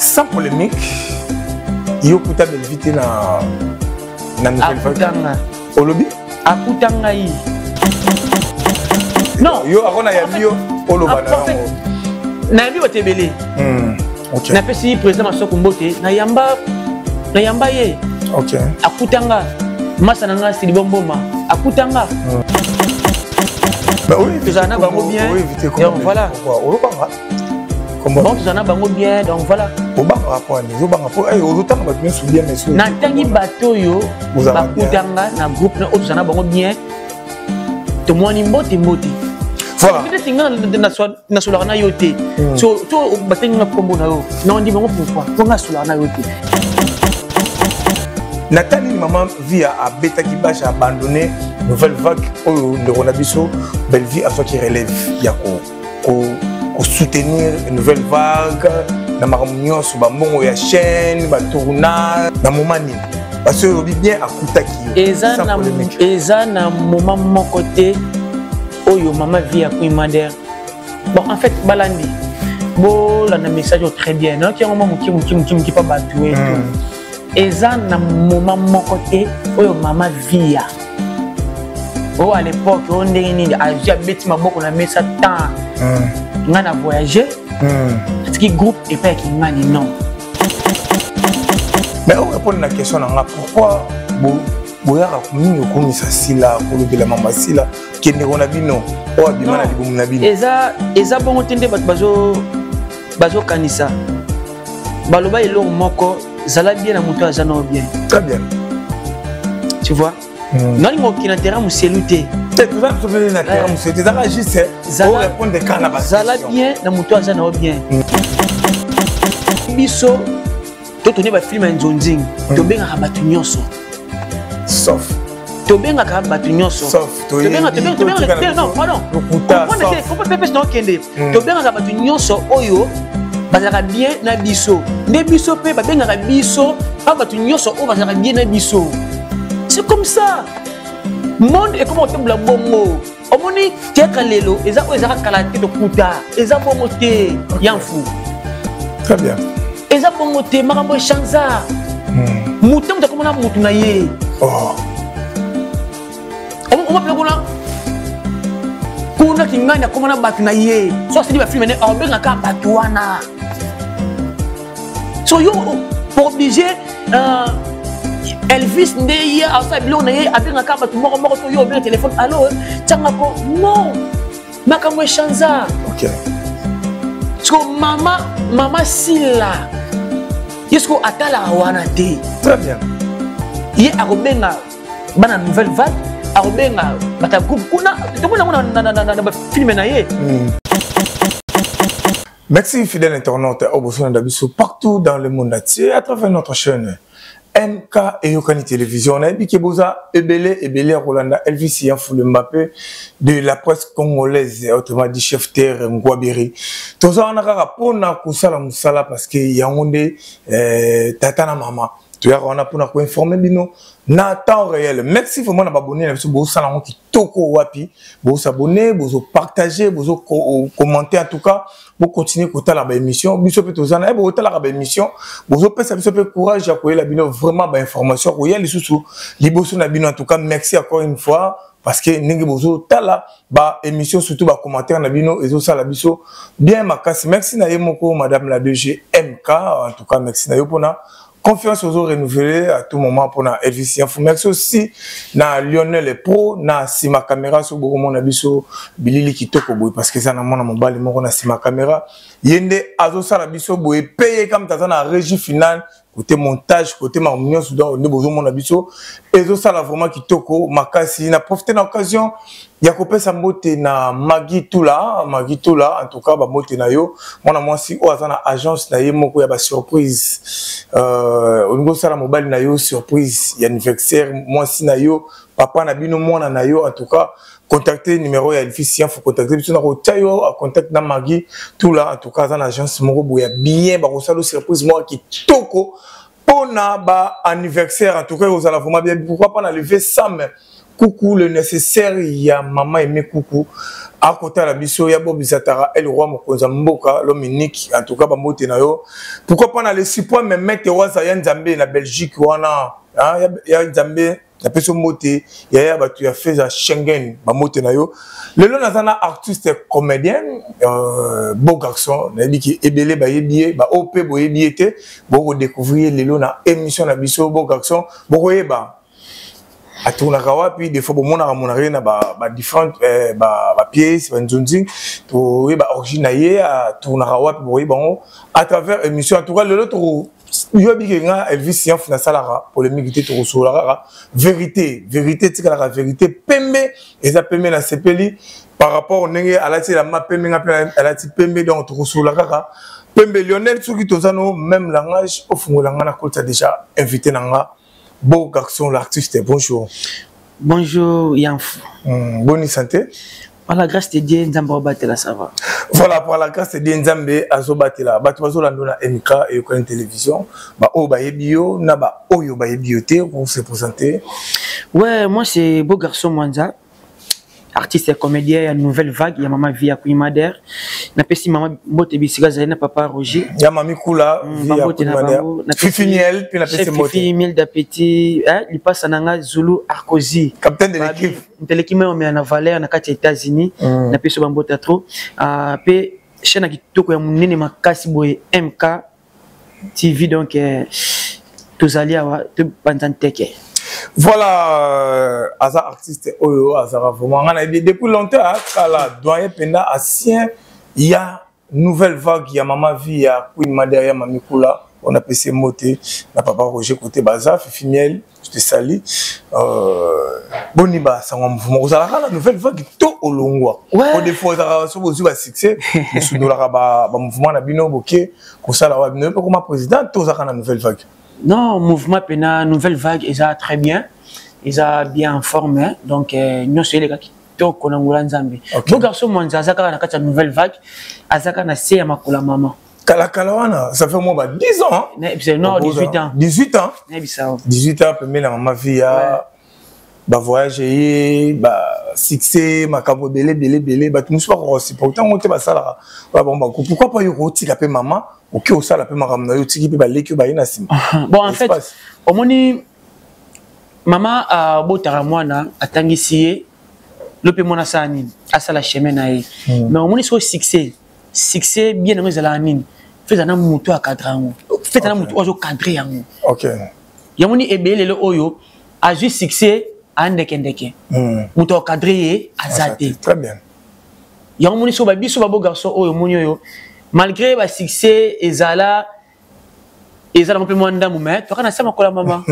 sans polémique, yo kuta belvité na nouvelle vague. Au lobby? Akutanga yi. Non. Yo akona ya bio au lobby na yabi otebele. OK. Na pesi président Masoko Mbote na yamba ye. OK. Akutanga Masananga Silibomboma. Akutanga. Bah oui, tu en as bango bien. Donc voilà. Bon, tu en as bango bien, donc voilà. Au bas rapport à nous, au bas rapport, autant on va bien souligner mais sur. Na tangi bateau yo, bakutanga na groupe na autres en a bango bien. To mwani mbote. Voilà. Mais c'est na solar na yote. So to batengi na kombo na yo. Na on dit bango pourquoi? To na solar na yote. Nathalie maman via à Beta Kibash a abandonné nouvelle vague au Neuronabiso belle vie à soi qui relève yako au soutenir une nouvelle vague na maramunion sur ba mongo ya chaîne ba tournage na momani parce que obi bien akutaki eza na moment mon côté oyo maman via ko imander bon en fait balandi bo la message très bien non qui moment qui pas batoué eza na moment mon côté oyo mama via oh à l'époque on ndenge a beti maboko na mesa temps ngana voyager parce que groupe et pas qui ngani non mais on répond à la question nga pourquoi boyaka mingi okomisa sila kolobela mama sila kende kona bino o abimana libumu na bino eza bongo tende bazo kanisa baloba elo moko zala bien na moto azana bien. Très bien. Tu vois? Non, il m'a qui n'intérêt à me saluter. C'est tout ça que je veux dire n'intérêt à me saluter. Ça va juste pour répondre des cas là-bas. Zala bien na moto azana bien. Biso, to tourner ba film en zonzing. To benga habatu nyonso. Sauf. To benga ka habatu nyonso. Sauf. To benga non, pardon. Comment pépé non kende. To benga habatu nyonso oyo. Bazaka bien na biso ne biso pe ba benga biso ba batu nyonso o bazaka bien na biso c'est comme ça monde est comme otembla bongo omoni tiaka lelo eza ko ezaka kala te to kuta eza bongo te yanfu très bien eza bongo te makambo chanza mutem ta komona mutu na ye oh on va plagona kuna kinganya komona batu na ye so c'est di ba film ne o benga ka batu wana. So yo pour obliger Elvis ndeye asa bilo na ye abenga ka batu moko to yo benga téléphone allo tanga ko non makamwe chanza. OK. So mama sila yesko atala wana te. Très bien. Ye akobenga bana nouvelle vague akobenga bata groupe kuna to mona na film na ye. Merci fidèle internaute partout dans le monde entier à travers notre chaîne MK et Yokani Télévision. On a dit que Boza Ebele Rolanda Elvis Yanfou le Mbappé de la presse congolaise, autrement dit chef terre Ngwabiri. Tout ça on a rapport na kusala musala parce que Yaoundé tatana mama. Tu vois on a pour informer bino na temps réel. Merci vraiment na abonner na biso bo sala ngo ki toko wapi, bo s'abonner, bo partager, bo commenter en tout cas. Pour continuer à la émission, biso pe tozana e bo la émission, bo pesa biso pe courage à koyela bino vraiment ba information ko yeli susu liboso na bino en tout cas merci encore une fois parce que ningi bozo tala ba émission surtout ba commentaire na bino ezo sala biso bien makasi merci na yemoko madame la DG MK en tout cas merci na yo pona confiance aux autres renouvelée à tout moment pour na Elvis Yanfou. Merci aussi na Lionel Pro na Sima Caméra sur beaucoup mon abisso Bilili Kitoko boy parce que ça na mon mobile mon na Sima Caméra yende azo sala biso boy payer comme ta na régie finale côté montage côté marmion soudan ne besoin mon abisso ezo sala vraiment Kitoko makasi na profiter l'occasion ya kopesa mbote na Magui Tula en tout cas ba mbote na yo mona mwasi o azana agence na ye moko ya ba surprise au niveau sala mobile na yo surprise ya anniversaire mwasi na yo papa na bino mwana na yo en tout cas contacter numéro ya Elvis Yanfou contacter biso na ko tayo a contact na Magui Tula en tout cas azana agence moko boya bien ba ko sala surprise moi Kitoko pona ba anniversaire en tout cas vous allez vraiment bien pourquoi pas na lever 100 coucou le nécessaire ya maman aimé coucou à côté la biso ya Bob Zatara el roi mokonza mboka l'homme unique en tout cas ba moté na yo pourquoi pas na le support mais mettre waza ya Nzambe na Belgique wana ya Nzambe la personne moté ya batu ya fait à Schengen ba moté na yo lelo nazana artiste comédien beau garçon na dit que ebele ba yebié ba op bo yebiété bo découvrir lelo na émission na biso beau garçon bo yeba à tourner puis des fois bon mon na ba différentes ba pièces ba nzonzi to ba originaire à tourner puis bon à travers émission en tout cas le l'autre yo bi nga Elvis Yanf na salara polémique te to solara vérité tika la vérité pembe eza pembe na sepeli par rapport ndenge alati la ma pembe nga alati pembe donc to solara pembe Lionel soki tozano même langage au fungola nga na kolta déjà invité nanga. Beau garçon, l'artiste, bonjour. Bonjour Yanf. Bonne santé. Par la grâce de Dieu, Nzambe Obatela, ça va. Voilà, par la grâce de Dieu, Nzambe Azobatela. Batuazo Landona MK et Okane Télévision. Ba Obaye Bio, Naba Oyo Baye Bioté, pour se présenter. Ouais, moi c'est Beau garçon Mwanza. Artiste et comédien, il y a une nouvelle vague, il y a Maman Via Kouimader. Na pesi Maman Bote Bisiga Zalena Papa Roger. Il y a Mami Koula, Via Kouimader. Fifi Miel, puis na pesi Mote. Fifi Miel d'appétit, il passe à Nanga Zulu Arkozi. Capitaine de l'équipe. L'équipe mais on met en Valère, na kati États-Unis, na pesi Bambota trop. Pe chaîne qui toko ya munene makasi boye MK TV donc tous alliés à tout Bantanteke. Voilà, Azar artiste Oyo, Azar vraiment. Depuis longtemps, la doyen Penda ancien, il y a nouvelle vague, il y a Maman Vie, il y a Queen Madère, Mami Koula, on a PC Moté, n'a Papa Roger côté Bazar, Fifi Miel, je te salue. Boniba, ça va mouvement. Vous avez la nouvelle vague tout au long. Au défaut, vous avez un succès. Nous avons un mouvement na bino boké, comme ça, là, nous avons comme président, tous avez la nouvelle vague. Non, mouvement Pena, nouvelle vague, ils ont très bien. Ils ont bien informé. Donc, nous sommes les gars qui sont en Zambie. Beau garçon, moi, Azaka na kata nouvelle vague. Azaka na se makula maman. Kalawana, ça fait au moins 10 ans. Non, 18 ans. 18 ans. 18 ans, premier la maman vie a voyager, succès, ma cabo belé, tout nous soit aussi. Pourtant, on était pas ça là. Pourquoi pas y roti la paix maman? Ok, au ça la paix maman, na yoti qui peut baler que baïna sim. Bon, en fait, au moins, maman a beau taramwana, a tangisié, le paix mona sani, à ça la chemin naï. Mais au moins, succès, bien aimé à la mine. Fais un mouton à cadran. Fais un mouton à cadrer. Ok. Yamoni ebele le oyo, a juste succès. Andeke muto cadré azate très bien yamoni so ba biso ba beau garçon oyo monyo malgré ba succès ezala mo pe mwanda mumet to kana sama kola mama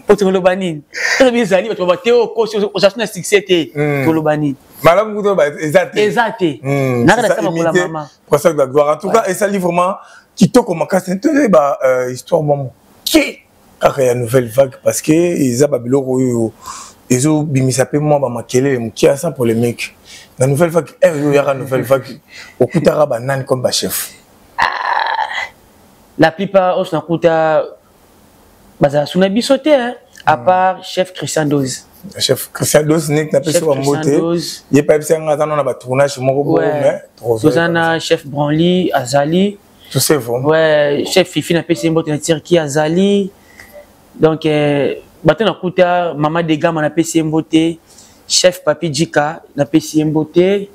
poto lo bani to bi zali to ba teo ko so jasna succès te to lo bani malam kuto ba ezate na kana sama kola mama pour ça de la gloire en tout cas et ça livre vraiment qui to comme casse ba histoire maman qui il y a une nouvelle vague parce que ils ont babilo ils ont bimisa pe moi ba makele qui a ça pour les mecs la nouvelle vague il y aura une nouvelle vague au kutara banane comme ba chef la plupart os na kuta baza suna bisoté à part chef Christian Dose n'est n'a pas sur moté il est pas bien ngata na ba tournage moko bo mais Zozana chef Branly Azali tout c'est bon ouais chef Fifi na PC mbote na Turquie Azali. Donc, bateau na kuta, maman de gamme na PC Mbote, chef Papi Djika na PC Mbote,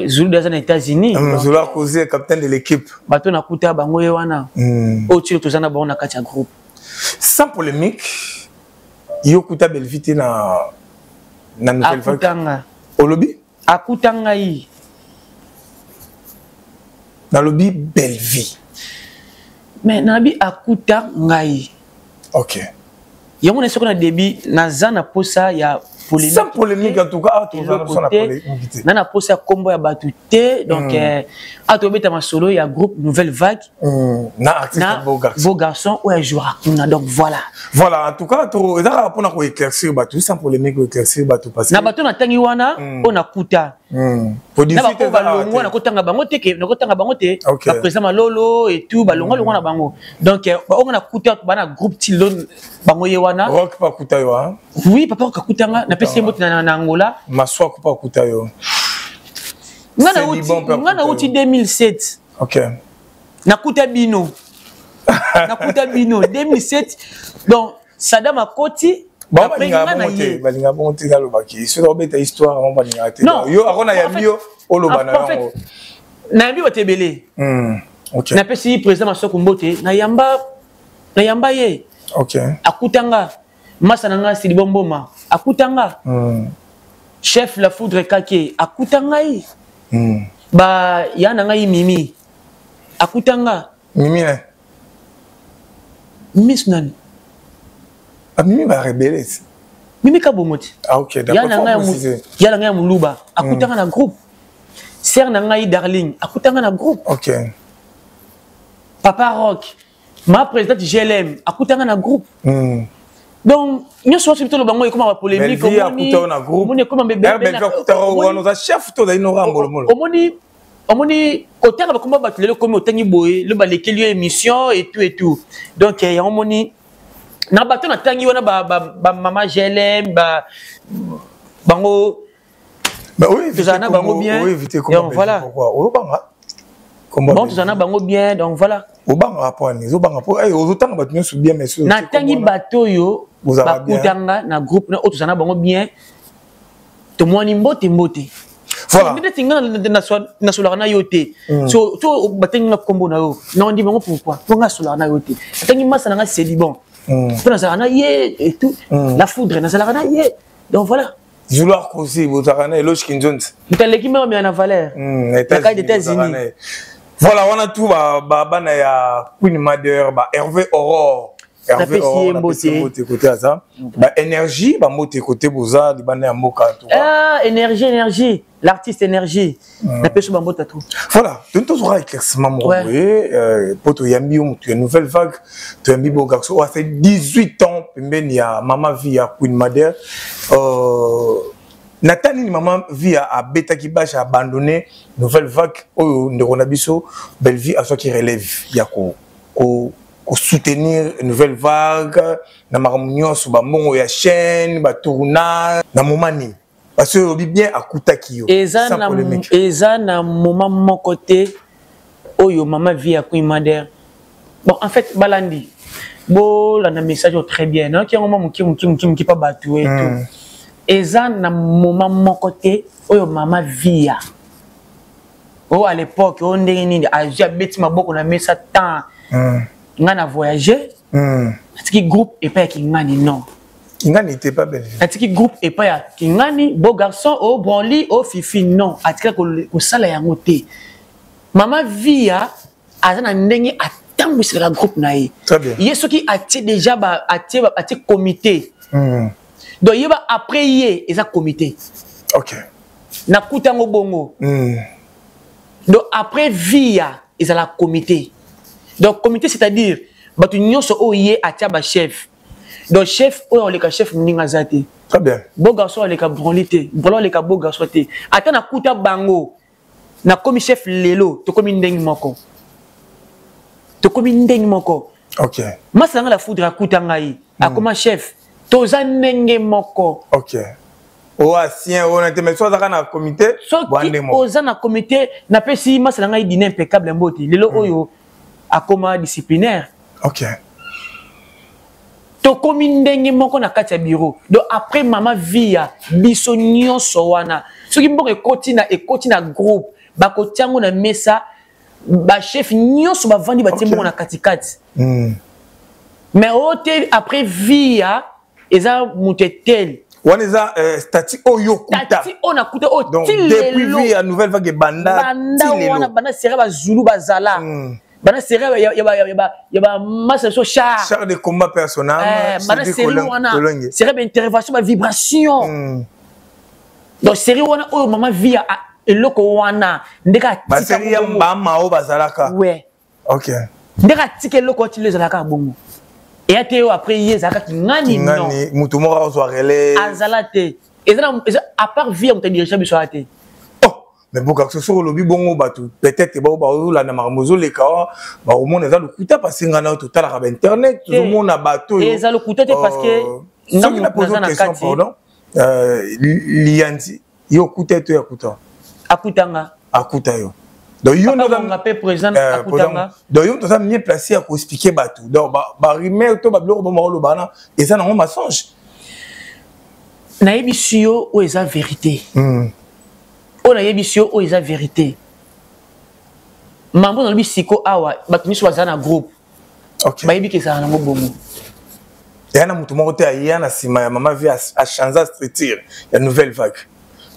Zulu dans les États-Unis. Zulu a causé capitaine de l'équipe. Bateau na kuta, bango yewana. Au-dessus de na bon na katia groupe. Sans polémique, yo kuta belvité na nouvelle vague. Akutanga. Au lobby? Akutanga yi. Na lobby belle vie. Mais nabi akuta ngai. Ok. Yamon est sur le débit, nazana posa ya polémique. Sans polémique en tout cas, nana posa combo ya batute donc atobeta ma solo ya groupe Nouvelle Vague. Na artiste beau garçon ou un joueur donc voilà. Voilà en tout cas to ezaka pour na ko éclaircir batu sans polémique éclaircir batu parce que na batu na tangi wana on a kuta Pour discuter balongo na kotanga bango te ke na kotanga bango te ba président Malolo et tout balongo longo na bango donc on a kuta bana groupe tilon bango yewana rock pa kuta yo hein oui papa ka kutanga na pesi mot na Angola maswa ko pa kuta yo ngana uti 2007 OK na kuta bino 2007 donc Saddam Akoti balinga monte kalo baki so beta histoire on balinga te yo akona ya bio olobana yango na bi batebele OK na pesi président Masoko Mbote na yamba ye OK akutanga masa nanga Silibomboma akutanga chef la foudre kake akutanga yi ba yana ngai mimi akutanga mimi ne miss nani Mimi va rebeller. Mimi kabomoti. Ah OK, d'accord. Yala ngai muluba akutanga na groupe. Ser na ngai darling akutanga na groupe. OK. Papa Rock, ma présidente GLM akutanga na groupe. Donc, nous sommes plutôt le bango comme polémique comme on na groupe. On est comme bébé. On a chef to dai no rambolo molo. Omoni côté na comme battre le comme otangi boye, le balekeli émission et tout. Donc, il y a omoni na bato na tangi wana ba mama GLM bango oui tozana bango bien donc voilà bon tozana bango bien donc voilà obanga rapone zobanga po ozotanga bato nyoso bien mais na tangi bato yo bakutanga na groupe na tozana bango bien to mwani mbote voilà ndeti ngana na solara na yote so to batenga kombo na yo non ndi bango pourquoi nga solara na yote tangi masa na c'est bon et tout la foudre donc voilà vouloir causer Botarana et Loch Kinjones l'équipe même en valeur États-Unis voilà on a tout bana ya Queen Mother Hervé Aurore côté ça énergie moté côté boza libana moka énergie l'artiste énergie na peso bambota tout voilà donc tu auras éclaircissement moye poto yambi tu une nouvelle vague tu yambi bo garçon a fait 18 ans pembeni ya mama vie ya Queen Mother Nathalie maman vie à beta qui bâche abandonné nouvelle vague oh ndekona biso belle vie à soi qui relève ya ko soutenir une nouvelle vague na mamunyo sur ba mongo ya chaîne ba tournage na momani parce que obi bien akutaki yo sans polémique eza na moment mon côté oyo mama vie à Queen Mother bon en fait balandi bo la na message très bien non qui un moment qui pas battu et tout eza na moment mon côté oyo mama vie oh à l'époque on ndenge nini a beti maboko na mesa temps ngana voyager atiki groupe et pas kingani non kingani n'était pas belle atiki groupe et pas kingani beau garçon au branli au fifi non atika ko sala yango te mama via azana ndenge atambusela la groupe nae très bien yeso ki ati déjà ba ati comité donc yeba après yé eza comité OK na kutango bongo donc après via eza la comité. Donc comité c'est-à-dire batu nyonso oyé atia ba chef. Donc chef on le ka chef ninga zate. Très bien. Beau garçon le ka brolité, brolo le ka beau garçon té. Ata na kuta bango. Na komi chef lelo, to komi ndengi moko. To komi ndengi moko. OK. Masanga la foudre akuta ngai. Akoma chef, toza nenge moko. OK. Oh ancien on était mais soit dans le comité bande mo. Oza na comité na pesi masanga ngai dîner impeccable mboti. Lelo oyo akoma disciplinaire. OK. To komi ndenge moko na kati ya bureau. Donc après mama via biso nyonso wana. Soki mboko ekoti na groupe, ba kotiango na mesa ba chef nyonso ba vandi ba tiembo na katikati. Mais ote après via eza mutetel. On est à statique oyo kuta. Statique on a kuta o donc depuis via nouvelle vague banda wana bana sera ba zulu bazala. Bana sera ya ba massa so char de combat personnel bana sera wana sera ba intervention ba vibration donc sera wana oyo mama via eloko wana ndeka ba sera mbama o bazalaka ouais OK ndeka tike eloko ti lezalaka bongo et ateo après yezaka ngani non mutu moko zo relais azalate à part via on te dirige biso ate mais pour que ce soit le bon peut-être la namamozo les cas au monde les a le coûté parce que ngana total à internet tout le monde a bateau et ça le coûté parce que non on a posé une question pardon lianzi yo coûté to ya coûta akutanga akuta yo donc yo no va présent akutanga donc yo to ça mieux placé à expliquer bateau donc ba rimer to ba bloko ba lo bana et ça non mensonge na yebisio o eza vérité on a yebisio o eza vérité mambo na bisiko awa bato miso bazana groupe OK ba yebi ke ça na ngobongo et ana mutu moko te ya na sima ya mama vie a changer structure ya nouvelle vague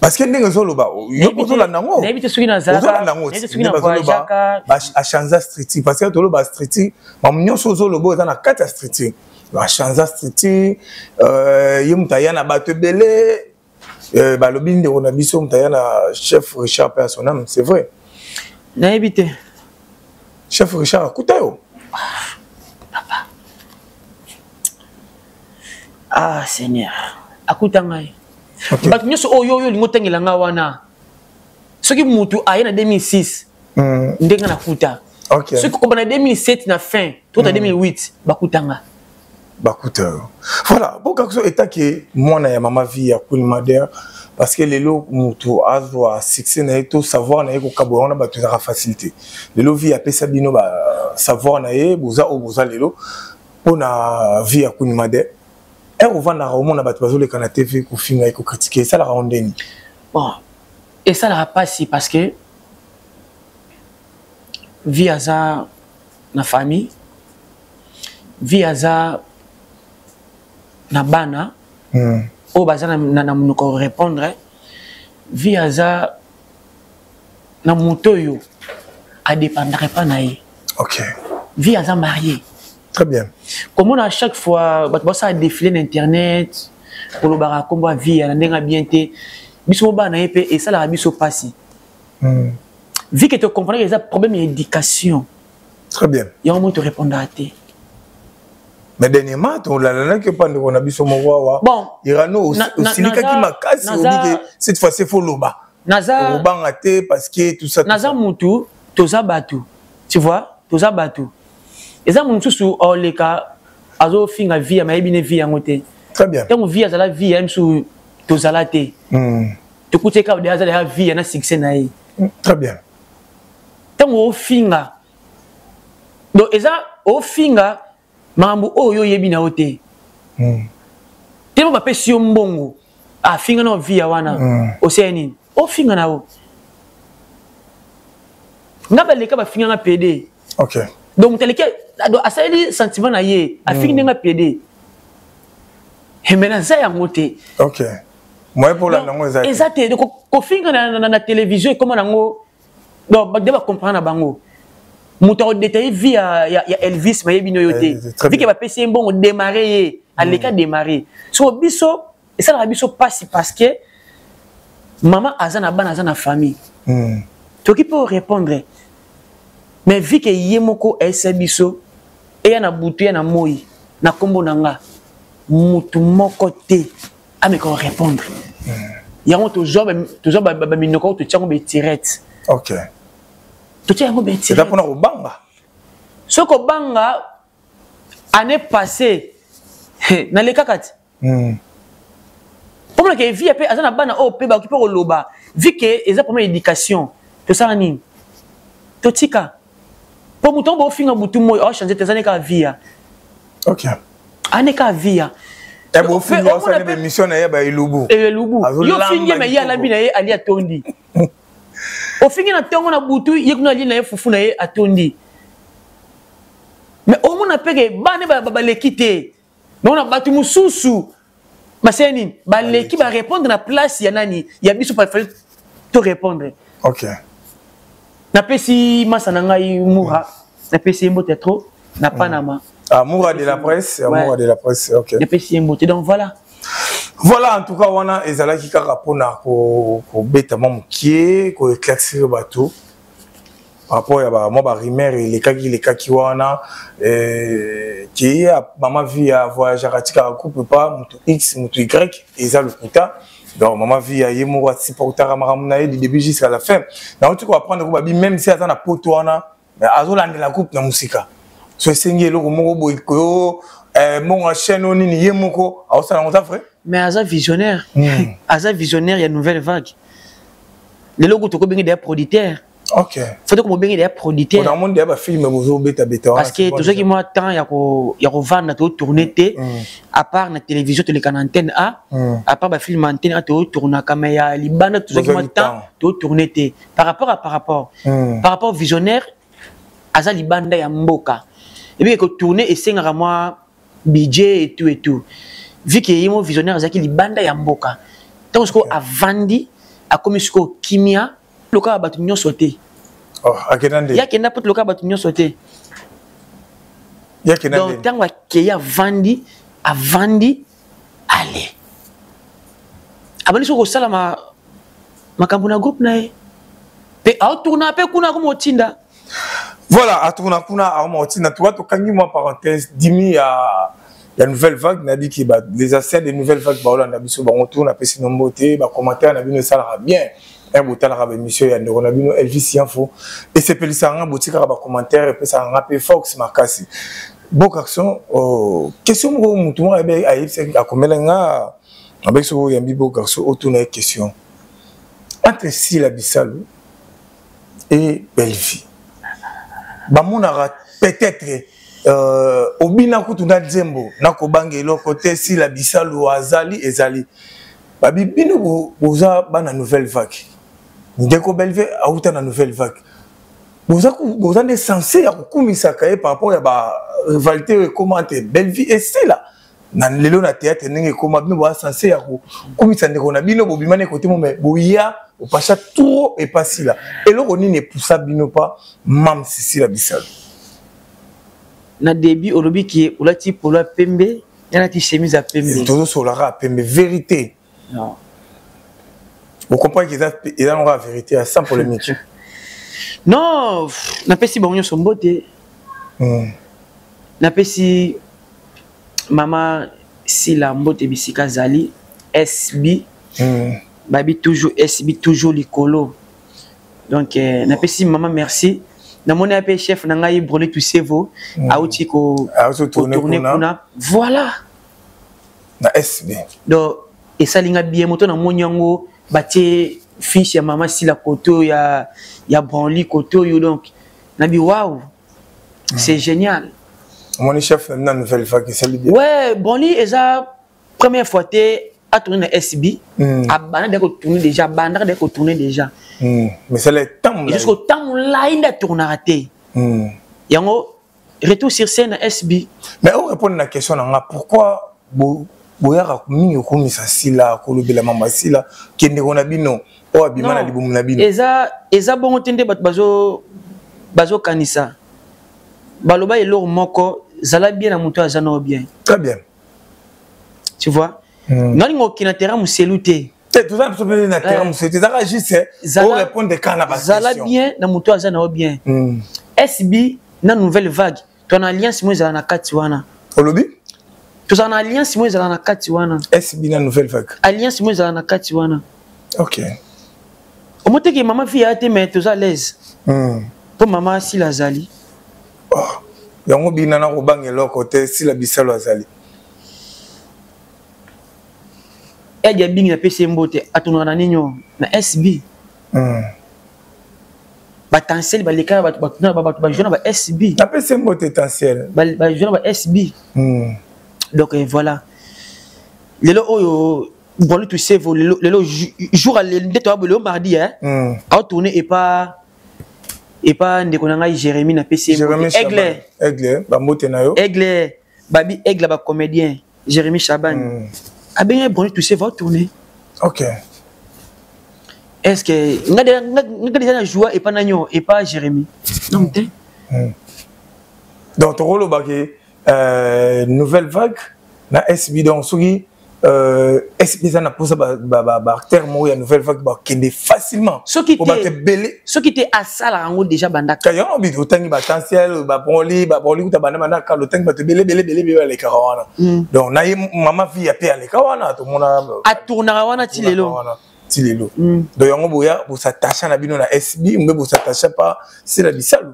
parce que ndenge zo loba yo ko la nango na yebite suki na zaka na suki na voyaka a changer structure parce que to loba structure mam nyonso zo lobo eza na kata structure a changer structure yemutaya na bato belé balobi ndeko na biso mutaya na chef Richard personnel c'est vrai na yebite chef Richard akutayo papa ah Seigneur akutanga bato nyonso oyo lingo tengelanga wana soki mutu aye na 2006 ndenga na kuta soki ko na 2007 na fin to 2008 bakutanga bakuta voilà pour quelque chose état que moi na ya mama vie ya Kunimader parce que lelo mutu azwa succès na to savoir na ko kabona na bato za facilité lelo vie ya pesa bino ba savoir na ye boza o boza lelo pona vie ya Kunimader et on va na roman na bato bazole kana TV ko finga et ko critiquer ça la rondeni bon et ça la pas si parce que vie aza na famille vie aza na bana o bazana na munoko répondre vie aza na mutoyo a dépendre pas na ye OK vie aza marié très bien comment à chaque fois bah ça a défilé l'internet pour le bara combo vie na ndenga bien te biso bana épé et ça la biso passi vie que tu comprends que ça problème d'éducation très bien il y a un moment te répondre à te mais dernièrement on l'a que pas on a biso mo bon irano aussi qui makasi on dit que cette fois c'est faut loba naza robanga te parce que tout ça naza mutu toza batu tu vois toza batu eza mutu su oleka azo finga vie ma ebine vie yangote très bien tant vie azala vie ya msu tozala te te koute ka de azala vie na succès na ye très bien tant o finga do eza o finga mambo oyo yebi na ote te ba pesi yo mbongo a finga na vie wana o seni o finga na o ngaba leka ba finga na PD OK donc teleke asali sentiment na ye a finga nga PD et maintenant ça ya ngote OK moi pour la nango exact ko finga na télévision comment nango donc ba deba comprendre bango muto détaillé vie ya Elvis mayebi no yote vu que ba pesi mbongo démarrer à l'état démarrer so biso et ça la biso passe parce que maman azana bana azana famille to qui peut répondre mais vu que yemoko ese biso et ya na butu ya na moi na kombo nanga mutu moko te ame ko répondre yango toujours ba minoko to tsango be tirette OK tu tiens un petit. C'est là pour nous banga. Ce que banga année passée, dans les kakati. Pour que vie après azana bana o pe ba occupé au loba. Vu que eza première éducation, to ça nini. To tika. Pour muton bo finga mutu mo o changer tes années ka vie. OK. Année ka vie. Et bo finga ça des missions na ya ba ilubu. Et lubu. Yo finga me ya labi na ye ali atondi. Au final, na tongo na butu yekuna li na ye fufu na ye atondi mais au moins apeke bane ba lekite mais on a batu mususu baseni ba leki ba répondre na place ya nani ya biso pa faire te répondre OK na pesi masana ngai mura na pesi mbote trop na Panama Moura de la presse OK na pesi mbote donc voilà en tout cas wana ezala ki kaka pona ko beta mamukie ko éclaircir bateau rapport ya ba mo ba rimer les kaki wana qui a maman vie à voyager atika coupe pas mutu X mutu Y ezala le kuta Donc, maman vie, il y a un supporter du début jusqu'à la fin. Donc, tu peux apprendre que même si tu as un poteau, mais Azola de la coupe de la musique. So, c'est un mon chaîne, on y est, mais Aza visionnaire. Aza visionnaire, il y a une nouvelle vague. Les logos, tu peux des producteurs. Ok. Faut que tu des producteurs. Dans le monde, il y a des films parce que tout ce qui m'attend, il y a vendre tu tourner à part la télévision, tu les cannes antenne A, à part le film antenne A, tu tournes à caméra, les bandes, tout ce qui m'attend, tu tourner par rapport visionnaire, Aza li banda ya mboka. Et puis que tourner et c'est moi budget et tout. Vu que y a visionnaire Aza qui li banda ya mboka. Donc ce qu'on a vendu a comme ce qu'on kimia le cas battu nyon sauté. Oh, à quel il y a qui n'a pas le cas battu nyon sauté. Il y a qui n'a donc tant qu'il y a vendu allez. Abani so ko sala ma kambuna groupe na e. Pe a tourna pe kuna ko motinda. Voilà, à tourna kuna a motinda. Toi to kangi moi parenthèse dimi à la nouvelle vague n'a dit que les assets des nouvelles vagues ba na biso ba on tourne après sinon beauté ba commentaire na bino ça va bien. Un bouton arabe monsieur ya ndeko na bino Elvis Info et c'est pelisa nga boutique arabe commentaire et puis ça rappelle Fox Makasi. Beaucoup action question mo mutu mo ebe ayi c'est a komelenga avec ce yambi beaucoup action autour de question entre Sila Bissalo et Belleville. Ba monara peut-être obina kutuna dzembo na kobangelo côté Sila Bissalo azali ezali. Babi bino boza bana nouvelle vague. Ndeko Belleville a eu une nouvelle vague. Vous êtes censé à par rapport à la rivalité commenter Belleville et c'est là. Dans le na théâtre n'engé comment bien censé à commissaire ndeko na bino bobimane côté mo mais boya au pacha trop et pas si là. Et là on n'est pour ça bino pas mam Sila Bissalo. Na début au lobby qui est ou la type pour la pembe, il y a la type chemise à pembe. Toujours sur la pembe vérité. Non. Vous comprenez qu'ils ont la vérité à 100 pour le métier. Non, n'a pas si bon son beauté. N'a pas si maman si la beauté bisika zali SB. Babi toujours SB toujours likolo. Donc n'a pas si maman merci. Na mon appel chef na ngai brûler tout cerveau a outi ko tourner kuna. Voilà. Na SB. Donc et ça linga bien moto na monyango bâti fiche ya maman si la koto ya branli koto yo donc nabi waouh c'est génial. Mon chef na nouvelle vague c'est lui. Ouais branli eza première fois té a tourné na SB a bana de ko tourner déjà banda de ko tourner déjà mais c'est le temps là jusqu'au temps là il a tourné raté yango retour sur scène na SB mais on répond à la question là pourquoi boyaka mingi komisa Sila kolobela mama Sila kende kona bino o abimana libumu na bino eza bongo tende bato bazo kanisa baloba eloko moko zala bien na muto azana bien très bien tu vois nani ngokina terrain muselute tout ça peut na terrain muselute ça juste pour répondre des cas na ba zala bien na muto azana bien SB na nouvelle vague ton alliance mo zala na kati wana olobi tous en alliance moi zala na kati wana SB na nouvelle vague alliance moi zala na kati wana OK au moins que maman fille a été mais tous à l'aise pour maman si la zali yango bina na ko bangelo côté Sila Bissalo azali et ya bingi na PC mbote atuna na ninyo na SB Batentiel, les cas, SB. Après, c'est un potentiel. SB. Donc voilà. Les lots, bon, tu sais, les lots, jour à le mardi, hein, à tourner et pas Jérémy na PC. Aigle, Aigle, Babi Aigle, comédien, Jérémy Chaban. Ah bien, bon, tu sais, va tourner. Ok. Est-ce que nous avons joué et pas Nagno et pas Jérémy? Non, donc, tu rôle nouvelle vague, na SB donc, est-ce que ça pose terme ya nouvelle vague kende facilement ce qui était à ça là en déjà bandaka quand on dit autant potentiel pour lui ta banda quand le temps te belé les karawana donc na maman vie a payé les karawana tout monde a tourner wana tilelo donc yango boya pour s'attacher na bino na SB on peut s'attacher pas c'est la bisalu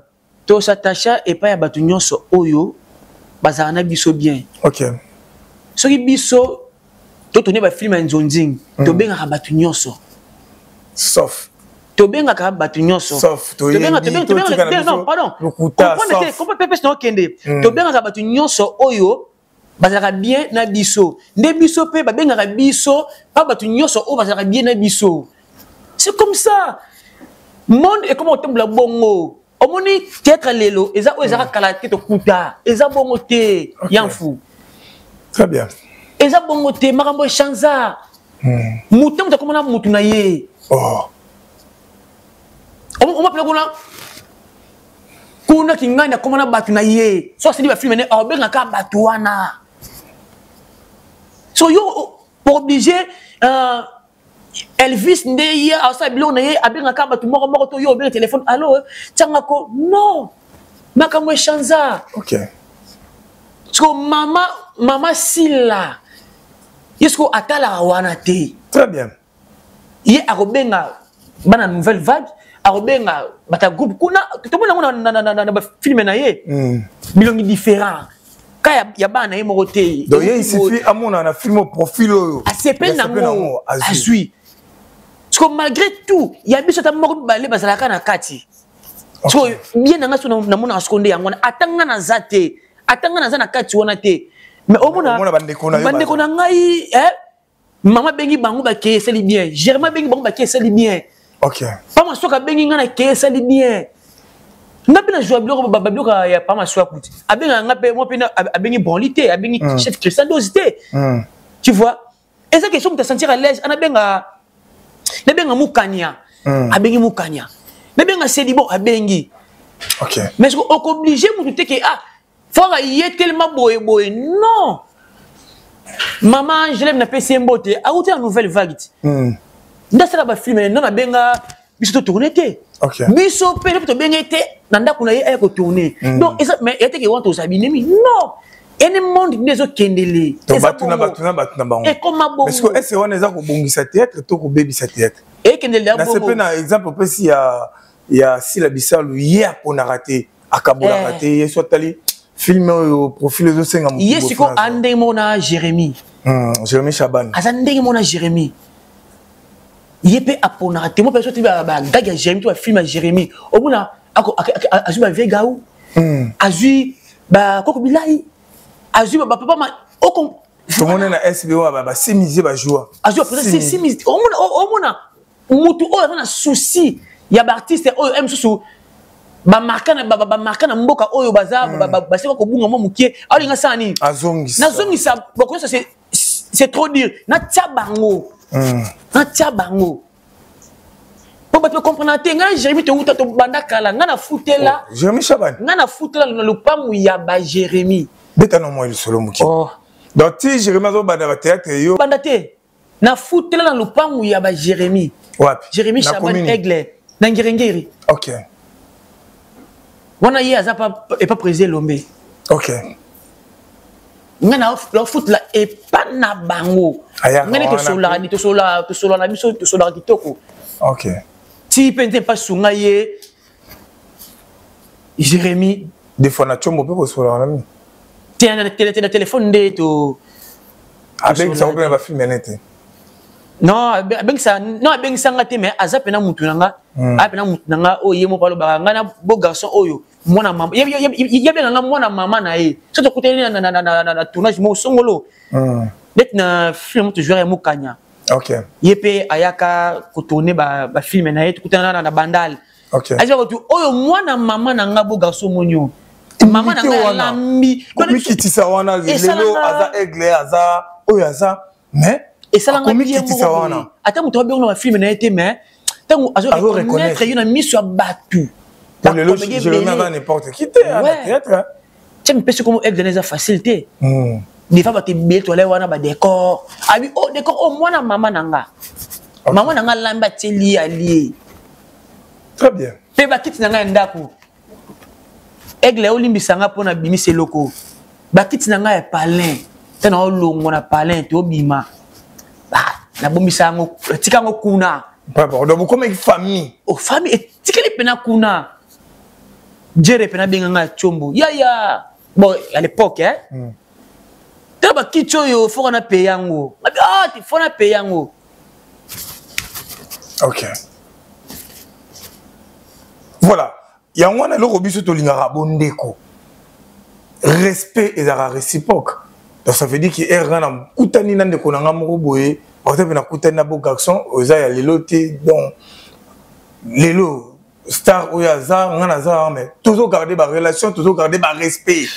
to s'attacher et pas ya batu nyonso oyo bazana biso bien OK ce qui biso to tourner ba film nzonzing to benga batu nyonso sauf to benga ka batu nyonso sauf to benga non pardon comprendre pépé no kende to benga ka batu nyonso oyo bazaka bien na biso nde biso pe ba benga ka biso pa batu nyonso o bazaka bien na biso c'est comme ça monde est comme autant la bongo omoni théâtre lelo eza o eza kala te to kuta eza bongo te yanfu très bien eza bongo te makambo chanza mutu mutu komona mutu na ye on m'appelle kuna kinganya komona batu na ye so c'est ba film ne o benga ka batu wana so yo pour obliger Elvis ndeye asa bilo na ye abenga ka batu moko to yo benga téléphone allo tanga ko non makambo chanza OK so mama Silla Yesko atala wana te. Très bien. Ye arobenga bana nouvelle vague, arobenga bata groupe kuna tout le monde na film na ye. Bilongi différent. Ka ya bana ye morote. Donc il suffit à mon na film profil oyo. A sepe nango azui. Parce que malgré tout, il y a biso ta moko balé bazalaka na kati. So bien nanga so na mona askonde yango atanga na zate. Atanga na za na kati wana te. Mais au moins, bande na ngai maman bengi bango ba ke seli bien. Germain bengi bango ba ke seli bien. OK. Pas ma soka bengi ngana ke seli bien. Ngapi na joie biloko ba biloko ya pas ma soka kuti. Abenga ngapi mo pena abengi bonité, abengi chef Christian dosité. Tu vois? Et ça question de te sentir à l'aise, ana benga na benga mukanya. Abengi mukanya. Na benga seli bon abengi. OK. Mais on obligé mo te que faut y est tellement boy non maman je l'aime na PC mbote a outé en nouvelle vague nda sala ba film non na benga biso to tourner té OK biso pe to benga té nanda kuna ye ko tourner donc mais était que want to sabinemi non any monde nezo kendele to batuna bango et comme bongo parce que est-ce on eza ko bongisa théâtre to ko baby sa théâtre et kendele da bongo na c'est pas exemple peut si il y a si la bisalu hier pour raté akabola raté soit allé film au profil de 5 ans. Yes, ko ande mona Jérémy. Jérémy Chaban. Azande mona Jérémy. Yepé apona te mo personne ti ba gaga Jérémy to film à Jérémy. O mona azu ba vega ou. Azu ba koko bilai. Azu ba papa ma o kon to mona na SBO ba semiser ba joie. Azu après c'est semiser. O mona mutu o na souci. Ya ba artiste o m susu ba marka na mboka oyo baza ba seko ko bunga mo mukie ali nga sani azongisa na zongisa boko ça c'est trop dire na tia bango po ba te comprendre te nga Jérémy te uta to banda kala nga na futela Jérémy Chaban nga na futela na lupamu ya ba Jérémy beta no mo ile solo mukie donc ti Jérémy zo banda ba théâtre yo banda te na futela na lupamu ya ba Jérémy wapi Jérémy Chaban Aigle na ngirengeri OK wana ye aza pas président Lombe. OK. Ngana la foot la et pas na bango. Ngani to sola na biso to sola kitoko. OK. Ti pente pas sunga ye Jérémy des fois na chombo pe sola na mi. Tiens na téléphone de to avec ça on va filmer net. Non, avec ça ngate mais azape na mutu nanga. Apena mutu nanga o yemo palo ba ngana bo garçon oyo mwana mama. Ya bien nga mwana mama na ye. So to côté na tournage mo songolo. Net na film to jouer mukanya. OK. Yepe ayaka ko tourner ba film na ye to kutana na bandal. OK. Aza ko tu oyo mwana mama nanga bo garçon monyo. Mama nanga lambi. Ko mikiti sa wana lelo aza aigle aza oyo aza mais et ça l'a bien wana ata muto bien na film na été mais tango azo reconnaître yona mise sur batu pour le je le mets n'importe qui à la théâtre tu me pèse comme aigle dans les facilité des fois bato ebele toale wana badécor abi o décor o mwana mama nanga mama nanga lamba tie lié très bien pe bakiti nanga ndako aigle olimbisanga mpona bimisa eloko bakiti nanga ya palin te na olongo na palin te obima nabombisa yango tika yango kuna donc comme une famille famille etikeli pena kuna jere pena benganga chombo ya bon à l'époque te bakiti oyo foka na paye yango ti fo na paye yango ok voilà yango wana eloko biso tolingaka bondeko respect ezalaka réciproque donc ça veut dire que erga na kutani na ndeko na nga moko boye peut-être na kutani na beau garçon oza ya lelo te donc lelo star oyo aza nga naza mais toujours garder ba relation toujours garder ba respect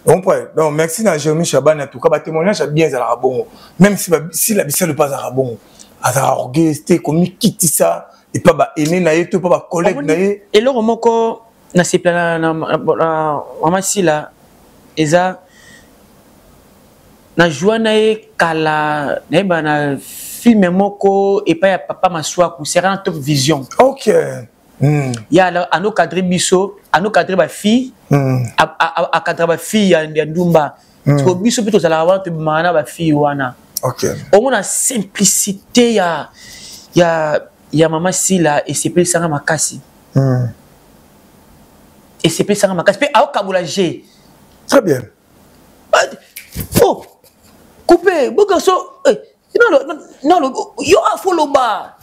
donc merci na Jérémy Chaban en tout cas ba témoignage bien ezalaka bongo même si la bisale pas ezalaka bongo azalaka orgueilleux comme kiti ça et pas ba aîné na ye to pas ba collègue na ye eloko moko na sepla na mama sila eza na joie na ye kala na yeba na film moko epai ya papa Maswaku sera na Top Vision ok ya ano cadre biso ano cadre ba fille a cadre ba fille ya ndumba ko biso pito zala wana to mana ba fille wana ok on a simplicité ya mama sila et c'est plus sanga makasi et c'est plus sanga makasi pe ao kabula G très bien oh coupé bogaso non yo a follow ba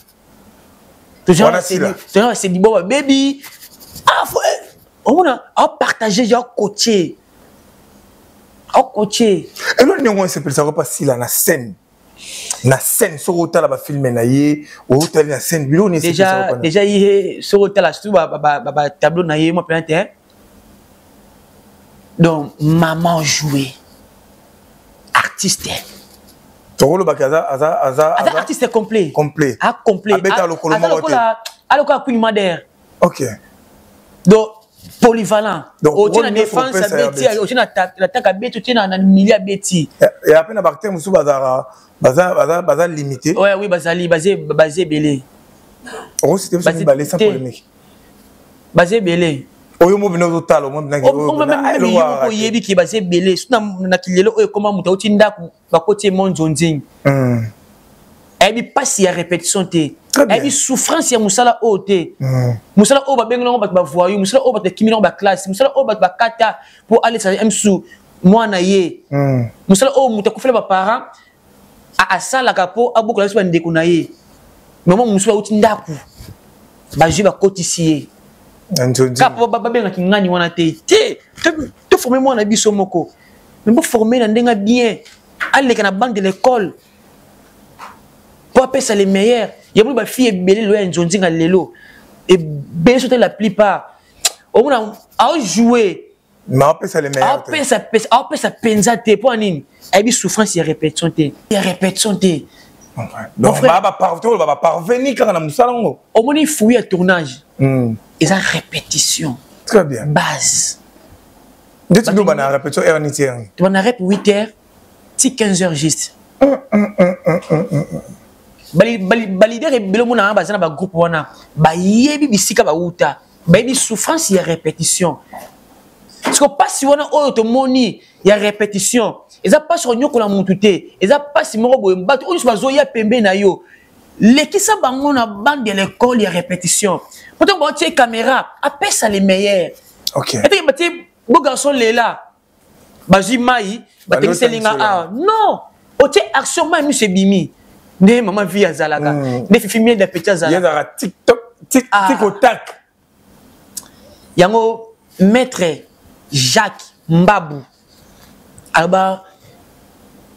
c'est du bon baby on a partagé j'ai coaché et non on s'appelle ça pas si la scène sur hôtel ba filmer na yé hôtel na scène bilo ni déjà yé sur hôtel surtout ba tableau na yé moi plein donc maman jouer artiste Toro bakaza artiste complet complet abeta lokolo moko te aloko Queen Mother ok donc polyvalent au tient la défense beti au tient la taka beti au tient na milieu beti et après na bakte musu baza limité oui basé belé on c'était balé sans polémique basé belé oyo mo bino talo mo bina ko yebi ki basé belé na kilelo oyo koma muta uti ndaku bakoti monzonzing ebi passe ya répétition te ebi souffrance ya musala o te musala o ba bengelo ba voyou musala o ba kimino ba classe musala o ba kata pour aller ça msu moi na ye musala o muta ko fela ba parents a sala kapo abuko la so ndeko na ye maman musala uti ndaku ba jiba kotisier kapo babenga kingani wana te te former moi na biso moko mais bo former na ndenga bien aller na banque de l'école pour appeler ça les meilleurs ya ba fille belé lo ya nzonzinga lelo et bien sûr la plupart on a joué mais appeler ça les meilleurs appeler ça penza te pour nini et souffrance ya répétition te donc va parvenir quand on a musalango au moni fouiller tournage et ça répétition très bien base dès que nous on répétition heure ni tiers on a rep 8h ti 15h juste balider ebelo mona bazana ba groupe wana ba yebi bisika ba uta ba yebi souffrance ya répétition parce que pas si wana oyo to moni ya répétition eza pas sur nyoko la mututé eza pas si moko boye mbato oyo bazo ya pembe na yo lekisa bango na bande de l'école ya répétition pourtant ba tie caméra appelle ça les meilleurs ok et ba tie beau garçon là bazi mai ba tekise linga non o tie action mai monsieur bimi ne maman vie azalaka ne fifimie de petit azalaka yezara TikTok TikTok yango maître Jacques Mbabou alba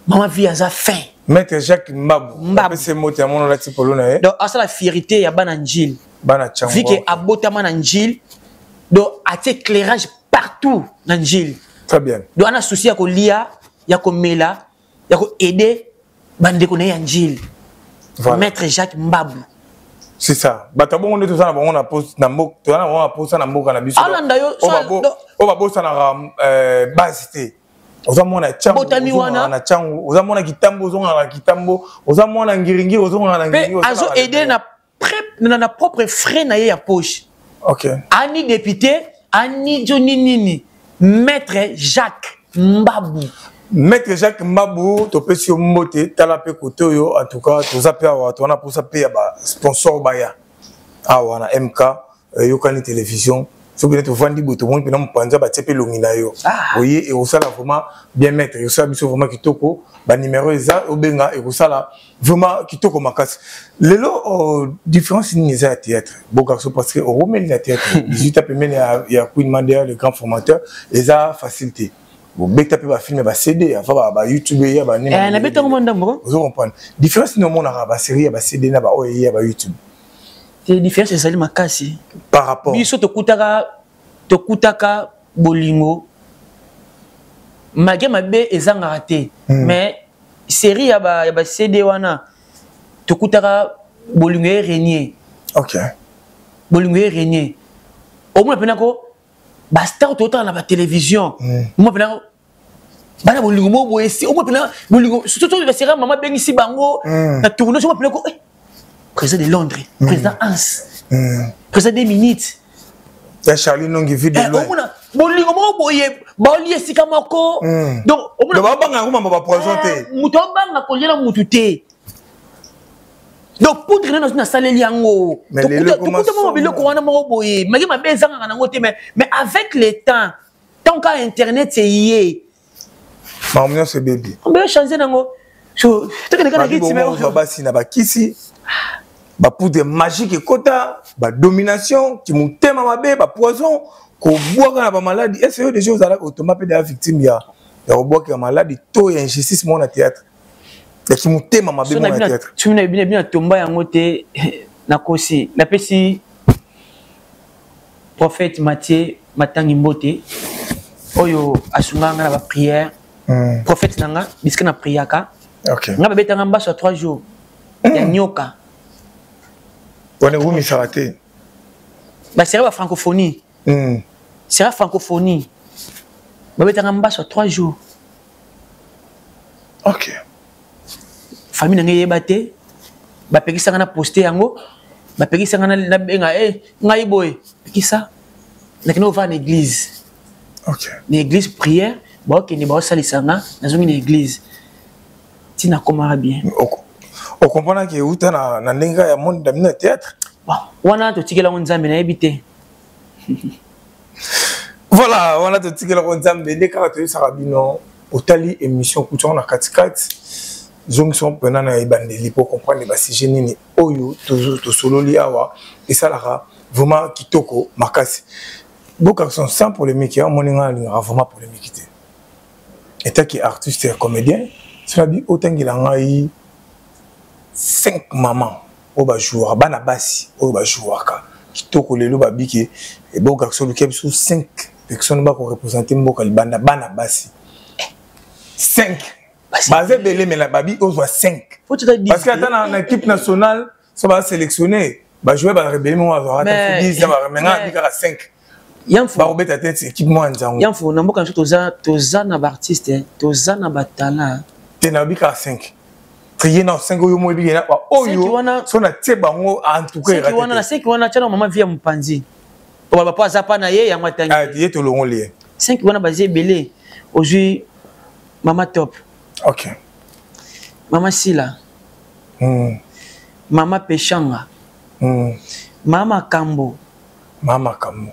maman vie aza fin maître Jacques Mbabou c'est mot ya mono la tipolo na ye donc asa la fierté ya bana njil bana chango vu que abotama na njil donc a éclairage partout na njil très bien donc ana souci ya ko lia ya ko mela ya ko aider bandeko na ya njil maître Jacques Mbabou c'est ça batabongo nde tozana bango na poste na mbok tozana bango na poste na mboka na biso alanda yo o ba bosa na base te ozamona chango na chango ozamona kitambo ozonga na kitambo ozamona ngiringi ozonga na ngiringi azo aider na propre frais na ye ya poche. OK. Ani député ani nini maître Jacques Mbabou. Maître Jacques Mbabou to pesi mbote tala pe côté yo en tout cas to zape awa to na pour ça payer ba sponsor baya awa na MK yokani télévision. So que tu vends boto mon pena mpanza ba tsepe longina yo. Oye et osala vraiment bien mettre yo ça biso vraiment kitoko ba numéro eza obenga et osala vraiment kitoko makasi. Lelo différence ni za théâtre. Bon garçon parce que au remel na théâtre 18 après men ya Queen Mandela le grand formateur eza facilité. Bon beta pe ba film ba CD avant ba YouTube ya ba ni. Na beta ko ndambo. Vous comprenez. Différence no mona ba série ba CD na ba oye ya ba YouTube. C'est différence c'est sali makasi par rapport biso to kutaka bolingo mage mabe ezanga raté mais série ya ba CD wana to kutaka bolingo régner. OK. Bolingo régner au moins penako ba star to na ba télévision moi penako bana bolingo mo boyesi au moins penako bolingo surtout ba série mama bengisi bango na tourner so penako président de Londres, président Hans, président des minutes. Il y a Charlie Nongi vide de loin. Donc, on va présenter. Donc, pour traîner dans une salle, mais avec le temps, tant qu'Internet, c'est y c'est bébé. On va changer. Ba poudre magique et quota, ba domination, qui moutema mabe, ba poison, ko boire na ba maladie. Est-ce que des choses à la automate de la victime ya boire que maladie, tôt et injustice mon na théâtre. Et qui moutema mabe mon na théâtre. Tu n'as bien tomba yango te na kosi. La pesi prophète Matthieu Matangi Mbote oyo asunganga na ba prière. Prophète nanga biska na priaka. OK. Nga beta ngamba sur 3 jours. Ya nyoka. On est où mi s'arrêter? Bah c'est la francophonie. C'est la francophonie. Bah beta ngamba sur 3 jours. OK. Famille nanga yebate. Ba pekisa ngana poster yango. Ba pekisa ngana na benga ngai boy. Pekisa. Nakino va en église. OK. L'église prière, bah OK ni ba salisanga na zongi l'église. Tina komara bien. On comprend que uta na ndinga ya monde damina théâtre. Wana to tikela nzambe na ebité. Voilà, on a to tikela nzambe de karato sarabino otali émission kutu na katikati. Zong son pena na ibandeli pour comprendre ba sujet nini oyo to sololi awa et ça la vraiment kitoko makasi. Beaucoup sont sans polémique, on moninga vraiment polémique. Et tant qu'artiste et comédien, ça dit autant qu'il a eu 5 mamans au bas joueur, bana basi au bas joueur ka. Kitoko lelo babiki et bon garçon qui sous 5 personnes ba ko représenter mboka libanda bana basi. 5. Basé belé mais la babi au 5. Parce que dans l'équipe nationale, ça va sélectionner, ba jouer ba rebelle moi va rata 10 ça va maintenant bika 5. Yamfo ba obeta tête équipe moi nzango. Yamfo na mboka toza na ba artiste, toza na ba talent. Tena bika 5. Trier na 5 oyo mo bika na oyo so na tie bango en tout cas raté. Wana na 5 wana tana mama via mpanzi. Oba ba pa zapa na ye ya matangi. Ah ye to longo lié. 5 wana basé belé. Aujourd'hui mama top. OK. Mama Sila. Mama Peshanga. Mama Kambo. Mama Kambo.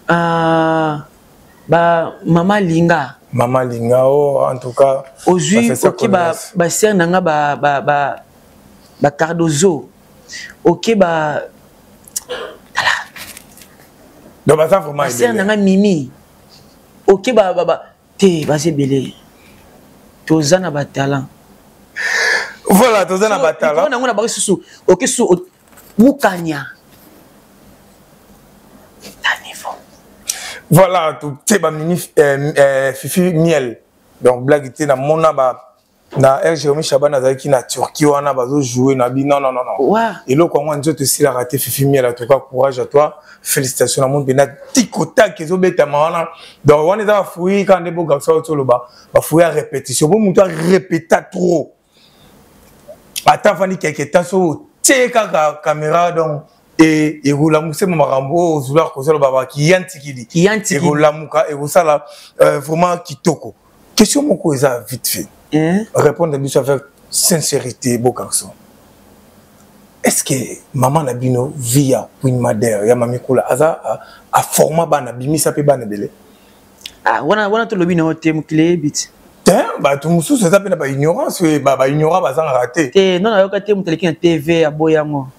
Ba Mama Linga. Mama Linga oh en tout cas aujourd'hui OK ba sœur nanga ba Cardozo. OK ba tala. Donc ça vraiment ba sœur nanga Mimi. OK ba te basé belé. Tozana ba talent. Voilà, tozana ba talent. On a ba susu. OK su Mukanya. Voilà, tout c'est ba mini Fifi Miel. Donc blague était na mona ba na Jérémy Chaban azaki na Turquie wana bazo jouer na bi non. Ouais. Et là quand on te si la raté Fifi Miel en tout cas courage à toi. Félicitations à mon bena tikota kezo beta mana. Donc on est à fouiller quand des beaux garçons sur le bas. Ba fouiller à répétition. Bon mon toi répéter trop. Attends Fanny quelques temps sur teka caméra donc et roula mousse marambo zula kozo le baba qui yantikidi. Et roula muka et ça vraiment kitoko. Question mon ko eza vite fait. Répondre avec sincérité, beau garçon. Est-ce que maman Nabino via Queen Madère, ya mami Koula, a format bana bimi sape bana belé? Ah, wana to lobi na te mukile bit. Bah tout musu ça s'appelle ba ignorance, ba ignorant ba sans raté. Non na yoka te muteleki na TV ya boyango.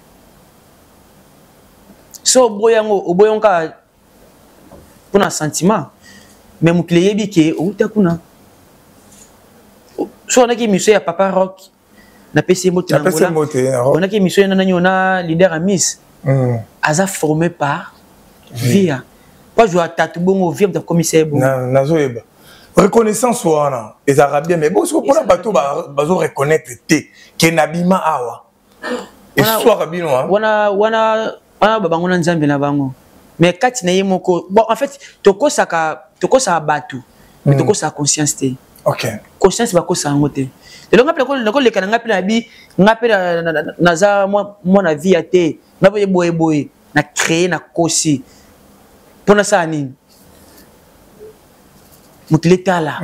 So boyonka pour un sentiment. Mais mukile yebi ke o utakuna. So on a qui monsieur ya Papa Rock na PC Moté on a qui monsieur na leader à Miss aza formé par via pas jouer à Tatubongo via de commissaire bon na zoeba reconnaissance wana les arabiens mais bon pour la bateau bazo reconnaître te ke nabima awa et soir abino wana babango na nzambe na bango mais kati na yemoko bon en fait tokosa bateau mais tokosa conscience te. OK. Conscience va kosa ngote. Et donc après le kana ngapi na bi ngapi na za moi na vie ate ngapi boy na créer na kosi. Pona ça nini? Mutleta là.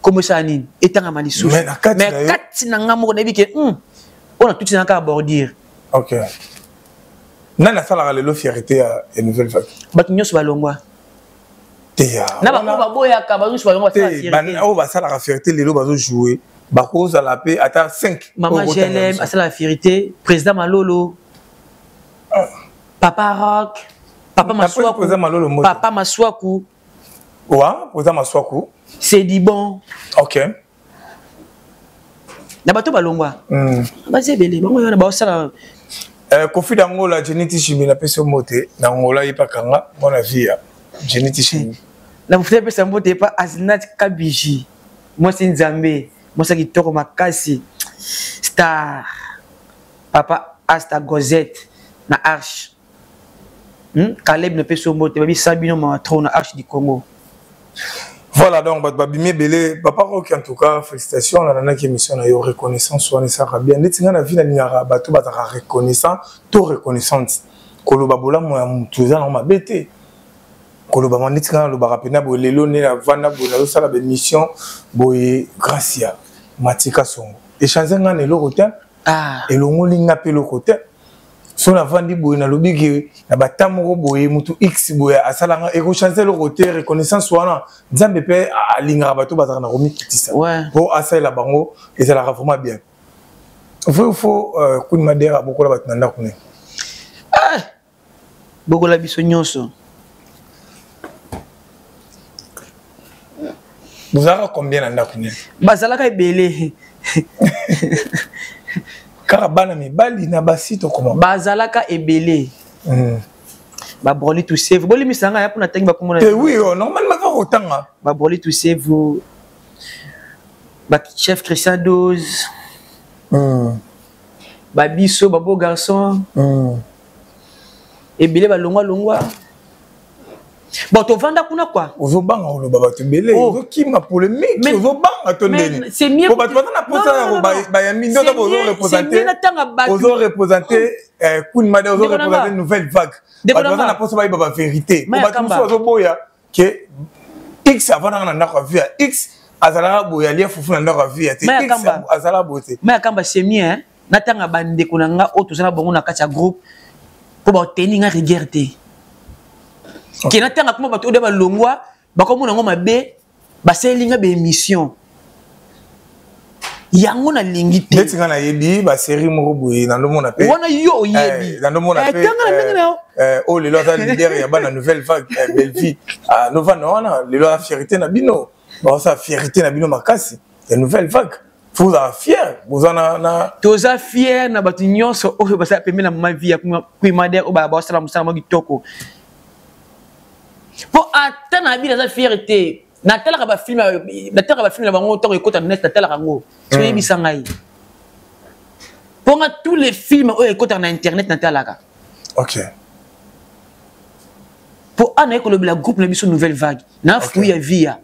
Comme ça nini? Etanga malisu. Mais kati na ngamo na bi ke on a tout ça ka abordir. OK. Nana sala le fierté à une nouvelle vague. Bat nyos balongwa. Na ba boya ka ba jouer ba fierté. On va ça la fierté les lots jouer. Ba cause à la paix attends 5. Maman GLM à ça la fierté, président Malolo. Papa Rock, Papa Maswaku. Papa Maswaku. Ouais, président Maswaku. C'est dit bon. OK. Na bato balongwa. Ba zebele bango na ba ça Kofi d'Angola Geniti Chimi na peso moté na Angola ipakanga mon avis Geniti Chimi. Na vous faites ça moté pas Azinat Kabiji. Moi c'est Nzambe. Moi c'est Kitoko Makasi. Star. Papa Asta Gozette na Arche. Caleb ne peso moté babi Sabino Matron na Arche du Congo. Voilà donc babimé belé papa Rock en tout cas félicitations la nana qui émission na yo reconnaissance soit ça bien netinga na vie na ngara bato bataka reconnaissant to reconnaissance koloba bola mo mutuza na mabete koloba manditika lo barapena bo lelo ne la vana bo na sala be mission boye gracia matika songo échanger nga ne lo rotin elongo linga pe lo rotin so la vandi boye na lobiki na batamoko boye mutu x boye asalanga e ko changer le rotin reconnaissance wana nzambe pe alinga bato bazaka na romi kitisa pour asala bango et ça la vraiment bien faut Queen Madère beaucoup la batanda kune beaucoup la biso nyonso. Vous avez combien d'années kune bazalaka ebele Karabana mi bali na basito comment bazalaka ebele ba broli to save boli misanga ya pona tangi ba komona oui normalement va otanga ba broli to save ba chef Christian 12 ba biso ba beau garçon ebele ba longwa bon to vanda kuna quoi ozobanga olo baba tebele ozokima polémique ozobanga tondeni c'est mieux pour bato na posa ba ya mindo to ozo représenter Queen Madère ozo représenter nouvelle vague bato na posa ba baba vérité pour bato muso ozoboya que x avant na ndako via x azala boya lia fufu na ndako via te x azala bote mais akamba c'est mieux na tanga bande kuna nga o tozana bongo na kati ya groupe pour ba tenir nga rigueur. Qui n'a pas comment bateau de balongwa bakomo nango mabe baselinga be émission yango na lingite netinga na yebi ba série moko boye na ndo mona pe wana yo yebi na ndo mona pe oh le loi leader ya bana nouvelle vague belle vie nova wana le loi fierté na bino ba sa fierté na bino makasi ya nouvelle vague vous êtes fier vous en na toza fier na batu nyonso o ba sa pembe na ma vie ya Queen Madère o ba ba sala musala mo kitoko. Pour atteindre la fierté, natala ba film la bango to ekota net natala rango so yebisa ngai pour tous les films o ekota na internet natala ka OK pour ana ko le groupe na biso nouvelle vague na fuya via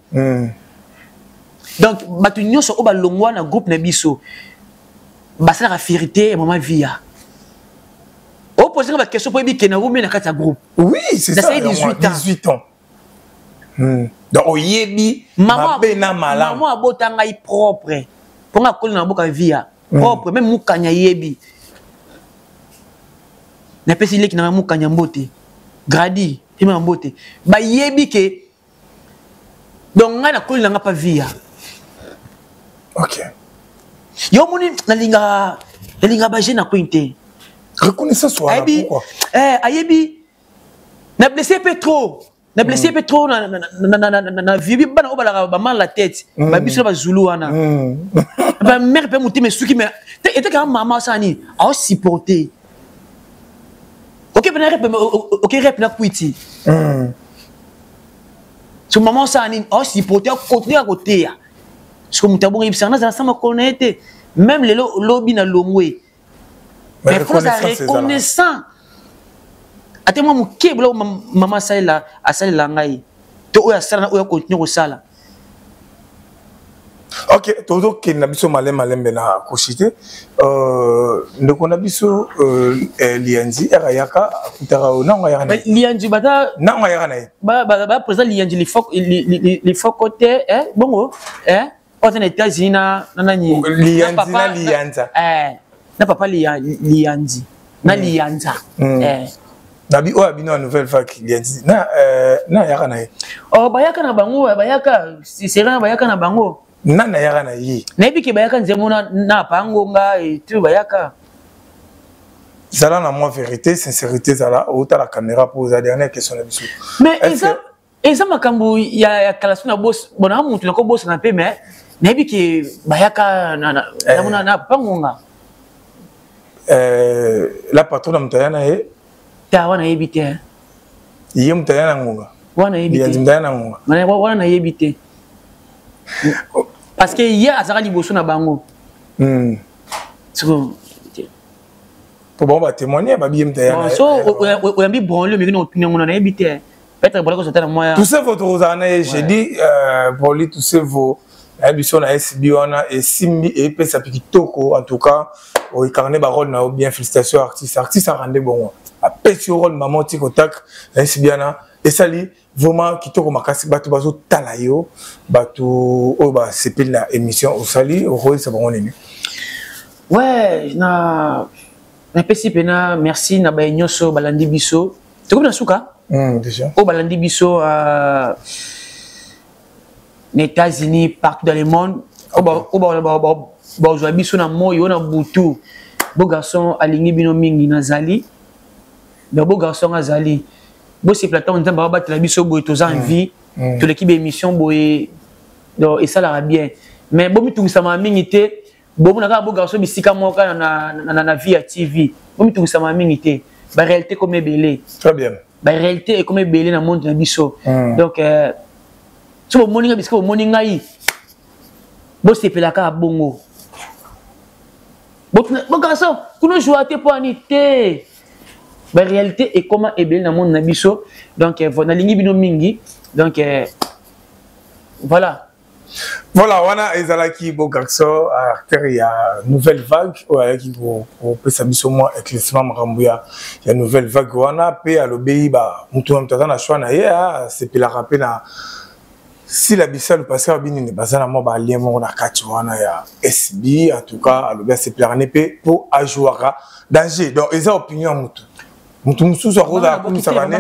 donc batu nyonso o ba longwa na groupe na biso basala la vérité et maman via o poser la question pour ebi kena na kata groupe oui c'est ça 18 ans donc oyebi mabe na malam maman abota ngai propre pour nga kola na boka via propre même mukanya yebi na pesi leki na mukanya mbote gradi ima mbote ba yebi ke donc nga na kola na pa via OK yo moni nalinga ba jeune na kointe reconnaissance soit pourquoi ayebi na blessé Petro na blessé Petro na vibi bana obala ba mal la tête ba biso ba zulu wana ba mère pe muti mesuki mais était quand maman sani a supporter OK ben rep OK rep na kuiti so maman sani a supporter continuer à côté parce que mutabon ibsana za sama connaître même les lobby na longwe mais faut reconnaissant ate moi muke blo maman sala asala ngai to oya sala oya continuer ko sala OK todo ke na biso malembe na koshite ndeko na biso lianzi erayaka kutara na ngaya na lianzi bata na ngaya na ba président lianzi les faut côté bongo aux États-Unis na nani lianzi na lianza na papa lianzi na lianza Nabi o abino nouvelle vague lianzi na yaka na oh bayaka na bango bayaka c'est là bayaka na bango na yaka na yi na biki bayaka nzemo na pango nga et tout bayaka zala na moi vérité sincérité zala autant la caméra pour la dernière question na biso mais eza makambo ya kalasu na boss bona muntu na ko boss na pe mais na biki bayaka na pango nga la patronne mtayana e ta wana yebite yeye mtayana ngunga wana yebite lianzi mtayana ngunga wana yebite parce que hier azaka liboso na bango pour bon ba témoigner ba bien mtayana so oyambi branle mais non opinion na yebite peut-être bolako sotana moi tout ça votre rosana j'ai dit pour lui tout ça vos biso na SB wana et simbi et pesa pikitoko en tout cas o incarné ba rôle na bien félicitations artiste a rendé bon a pesi rôle maman tiko tak SB wana et sali vraiment kitoko makasi batu bazo talayo batu o ba sepel na émission au sali au rôle ça bon nini ouais na pesi pena merci na ba nyoso balandi biso toko na suka déjà o balandi biso les États-Unis, partout dans le monde, aujourd'hui, on a moyo, on a boutou. Beau garçon, aligné bino mingi nazali. Mais beau garçon azali. Beau c'est plateau, on va battre la biso boy tous en vie. Toute l'équipe émission boy, et ça la bien. Mais beau mi tout ça m'a mingité. Beau na beau garçon bisika moka na vie à TV. Beau mi tout ça m'a mingité. Ba réalité comme belé. Très bien. Ba réalité est comme belé dans le monde na biso. Donc so moninga bisko moninga yi bo sepelaka bongo bo garçon kuno jouate po anité ba réalité est comment ebel na monde na biso donc na lingi bino mingi donc voilà wana ezalaki bo garçon acteur ya nouvelle vague ouais qui pour pesa biso moi éclaircissement makambuya ya nouvelle vague wana pe alobeyi ba mutu mtata na choix na ye sepela rapper na si la bissale passé à Bini ne bazana mo ba lien mo na kati wana ya SB en tout cas alobi c'est plané pe pour ajouara danger donc ils ont opinion mutu mususu akoza kunisa bane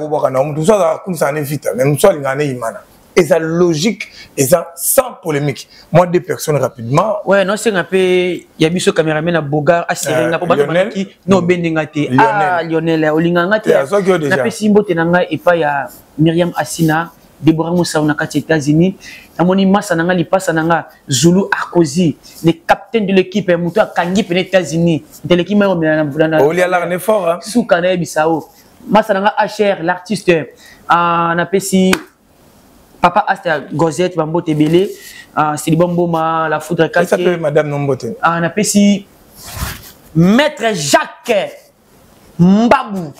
obaka na mutu ça kunisa ne vite mais mutu alingane imana et ça logique et ça sans polémique moi deux personnes rapidement ouais non c'est un peu ya biso cameraman na boga asirenga po bana ki no bendinga te Lionel olinganga te na pe simbo te nanga et pas ya Myriam Asina Deborah Moussa na kati États-Unis amoni massa nanga lipasa nanga Zulu Akozi le capitaine de l'équipe mutu akangi pe États-Unis de l'équipe na oli ala ne fort hein Soukana Bissau massa nanga HR l'artiste na pesi Papa Asta Gozette, Bambo Tebele, c'est Bamboma, la foudre Kake. Ça s'appelle Madame Nombote. On appelle si Maître Jacques Mbabou.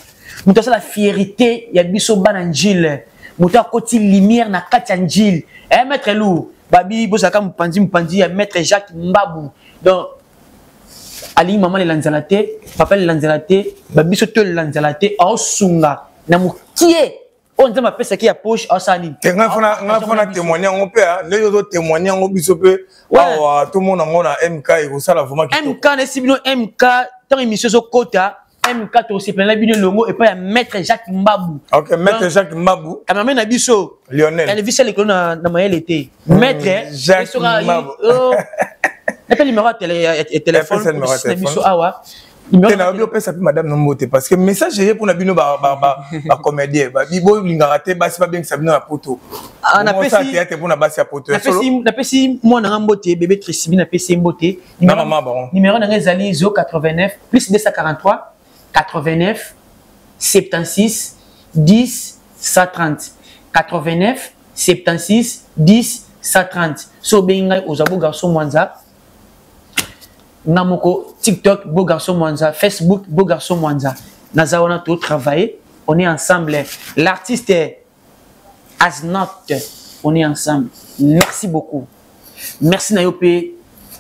Nous avons la fierté, il y a Bisso Bananjil. Nous avons côté lumière na Katianjil. Eh, Maître Lou, Babi, Bosaka Mpandi, Maître Jacques Mbabou. Donc, Ali Maman le Lanzalate, Papa le Lanzalate, Babi Soto le Lanzalate, Osunga, Namukie. On dit ma pèse qui a poche à Sani. On a témoigné en paix, les autres témoigné en bisopé. Tout le monde a MK et ça la vraiment. MK, les civils MK, dans l'émission sur Kota, MK aussi plein la bino logo et pas Maître Jacques Mbabou. Ok, Maître Jacques Mbabou. Elle m'amène à Bisso. Lionel. Elle vit celle l'école dans ma l'été. Maître Jacques Mbabou. Et puis le numéro de téléphone. Madame Nombote parce que message est pour Nabino comédien. Bibo Lingaraté, c'est pas bien que ça vienne à poto. On appelle ça théâtre pour Nabasi à poto. On appelle si moi dans Mbote, bébé Trissibi, on appelle si Mbote. Numéro dans les alliés 089 plus 243 89 76 10 130 89 76 10 130. So benga ozabo garçon Mwanza. Namoko, TikTok, beau garçon Mwanza, Facebook, beau garçon Mwanza. Naza, on a tout travaillé, on est ensemble. L'artiste est Asnot, on est ensemble. Merci beaucoup. Merci Nayope,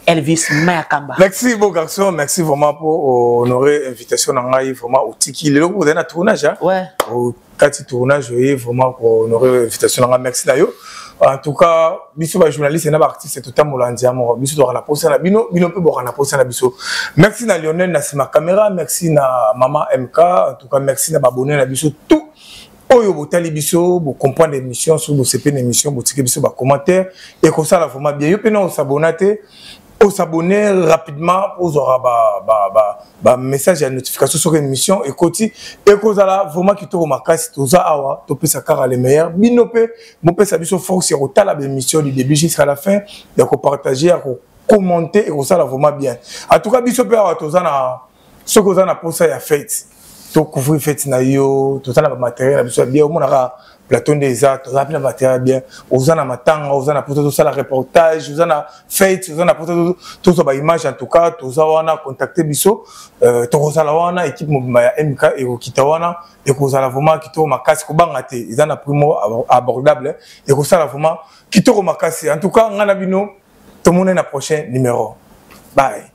Elvis Mayakamba. Merci beau garçon, merci vraiment pour honorer l'invitation d'Angaï, vraiment au Tiki. Le vous avez un tournage, hein? Ouais. Au 4 tournage, vraiment pour honorer l'invitation d'Angaï. Merci Nayo. En tout cas, biso ba journaliste et na artiste c'est tout à molandia mo biso doit la poser na bino peut boire na poser na biso. Merci na Lionel na ma caméra, merci na maman MK, en tout cas merci na abonné na biso tout. Oyo botali biso, bo comprendre l'émission sur bo CP l'émission, bo tirer biso ba commentaire et comme ça la vraiment bien. Yo pe na s'abonner rapidement pour avoir message et notification sur l'émission et côté et cause là vraiment qui tourne ma casse tout ça awa to peut ça car les meilleurs binope mon peut ça biso force au tala l'émission du début jusqu'à la fin de partager à commenter et ça là vraiment bien en tout cas biso peut avoir tout ça na ce que ça na pour ça ya fête to couvrir fête na yo tout ça na matériel biso bien au monde plateau des arts, tout ça bien matériel bien. Aux ana matanga, aux ana pour tout ça la reportage, aux ana fête, aux ana pour tout ça image en tout cas, tout ça on a contacté biso, tout ça là on a équipe mobile MK et Okitawana et tout ça là vraiment qui to makasi ko bangate, ils ana primo abordable et tout ça là vraiment qui to makasi. En tout cas, on a bino tout le monde dans prochain numéro. Bye.